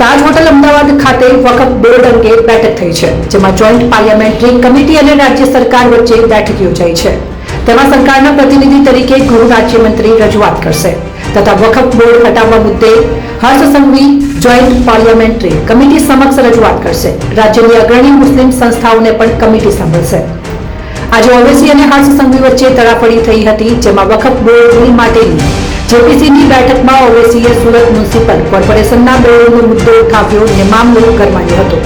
તાજ hotel Ahmedabad ખાતે વકફ board અંગે બેઠક થઈ છે, જેમાં જોઈન્ટ પાર્લામેન્ટરી કમિટી અને રાજ્ય સરકાર વચ્ચે બેઠક યોજાઈ છે. તેમાં સરકારના પ્રતિનિધિ તરીકે ગૃહ રાજ્યમંત્રી રજૂઆત કરશે તથા વકફ બોર્ડ હટાવવા મુદ્દે Harsh Sanghavi joint parliamentary committee સમક્ષ રજૂઆત કરશે. રાજ્યની અગ્રણી મુસ્લિમ સંસ્થાઓને પણ કમિટી સાંભળશે. આજે ઓવેસી અને હર્ષ સંઘવી વચ્ચે તડાફડી થઈ હતી, જેમાં વકફ બોર્ડ બિલ માટેની જેપીસીની બેઠકમાં ઓવેસીએ સુરત મ્યુનિસિપલ કોર્પોરેશનના બેરોનો મુદ્દો ઉઠાવ્યો અને મામલો ગરમાયો હતો.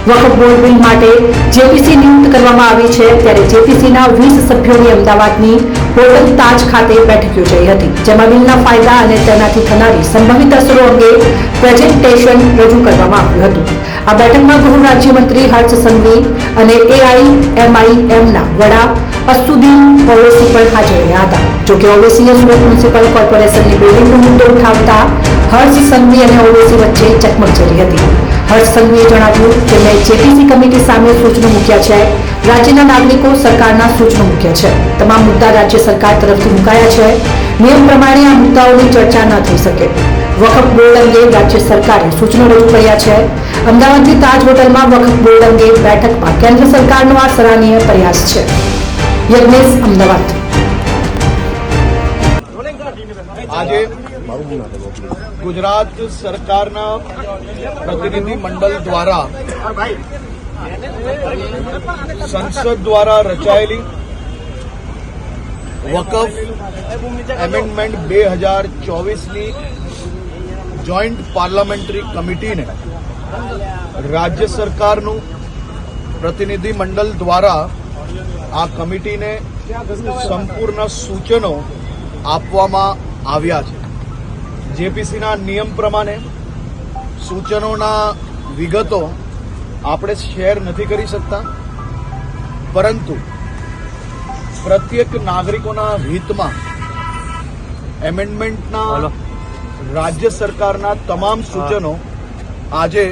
વકફ બોર્ડ બિલ માટે જેપીસી નિયુક્ત કરવામાં આવી છે, ત્યારે જેપીસીના 20 સભ્યોની અમદાવાદની હોટલ તાજ ખાતે બેઠક યોજાઈ હતી, જેમાં બિલના ફાયદા અને તેનાથી થનારી સંભવિત અસરો અંગે પ્રેઝન્ટેશન રજૂ કરવામાં આવ્યું હતું. આ બેઠકમાં ગૃહ રાજ્યમંત્રી હર્ષ સંઘવી અને એઆઈએમઆઈએમના વડા અસદુદ્દીન ઓવૈસી પણ હાજર રહ્યા હતા. જોકે ઓવૈસીએ સુરત મ્યુનિસિપલ કોર્પોરેશનની બિલ્ડિંગનો મુદ્દો ઉઠાવતા હર્ષ સંઘવી અને ઓવૈસી વચ્ચે ચકમક ચડી હતી. હર્ષ સંઘવીએ જણાવ્યું કે મેં જેપીસી કમિટી સામે સૂચનો મૂક્યા છે. રાજ્યના નાગરિકો સરકારના સૂચનો મૂક્યા છે. તમામ મુદ્દા રાજ્ય સરકાર તરફથી મુકાયા છે. નિયમ પ્રમાણે આ મુદ્દાઓની ચર્ચા ન થઈ શકે. વકફ બોર્ડ અંગે રાજ્ય સરકારે સૂચનો રજૂ કર્યા છે. અમદાવાદની તાજ હોટલમાં વકફ બોર્ડ અંગે બેઠકમાં કેન્દ્ર સરકારનો આ સરાહનીય પ્રયાસ છે. યજ્ઞેશ, અમદાવાદ. આજે ગુજરાત સરકારના પ્રતિનિધિ મંડળ દ્વારા સંસદ દ્વારા રચાયેલી વકફ એમેન્ડમેન્ટ 2024ની જોઈન્ટ પાર્લામેન્ટરી કમિટીને રાજ્ય સરકારનું પ્રતિનિધિ મંડળ દ્વારા આ કમિટીને સંપૂર્ણ સૂચનો આપવામાં આવ્યા છે. જેપીસીના નિયમ પ્રમાણે સૂચનોના વિગતો આપણે શેર નથી કરી શકતા, પરંતુ પ્રત્યેક નાગરિકોના હિતમાં એમેન્ડમેન્ટના રાજ્ય સરકારના તમામ સૂચનો આજે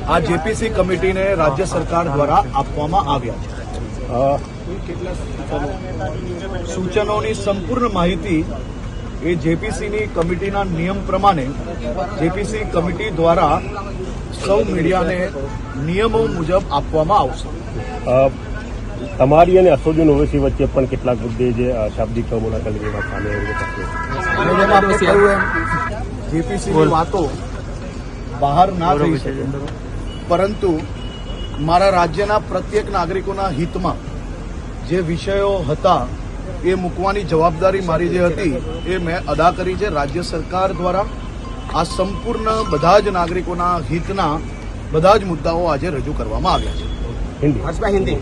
આ જેપીસી કમિટીને રાજ્ય સરકાર દ્વારા આપવામાં આવ્યા છે. સૂચનોની સંપૂર્ણ માહિતી એ જેપીસીની કમિટીના નિયમ પ્રમાણે જેપીસી કમિટી દ્વારા સૌ મીડિયાને નિયમો મુજબ આપવામાં આવશે. તમારી અને અસદુદ્દીન ઓવૈસી વચ્ચે પણ કેટલાક મુદ્દે જે શાબ્દિક મુલાકાત સામે જેપીસીની વાતો બહાર ના થઈ શકે, પરંતુ મારા રાજ્યના પ્રત્યેક નાગરિકોના હિતમાં જે વિષયો હતા એ મૂકવાની જવાબદારી મારી જે હતી એ મેં અદા કરી છે. રાજ્ય સરકાર દ્વારા આ સંપૂર્ણ બધા જ નાગરિકોના હિતના બધા જ મુદ્દાઓ આજે રજૂ કરવામાં આવ્યા છે. હિન્દી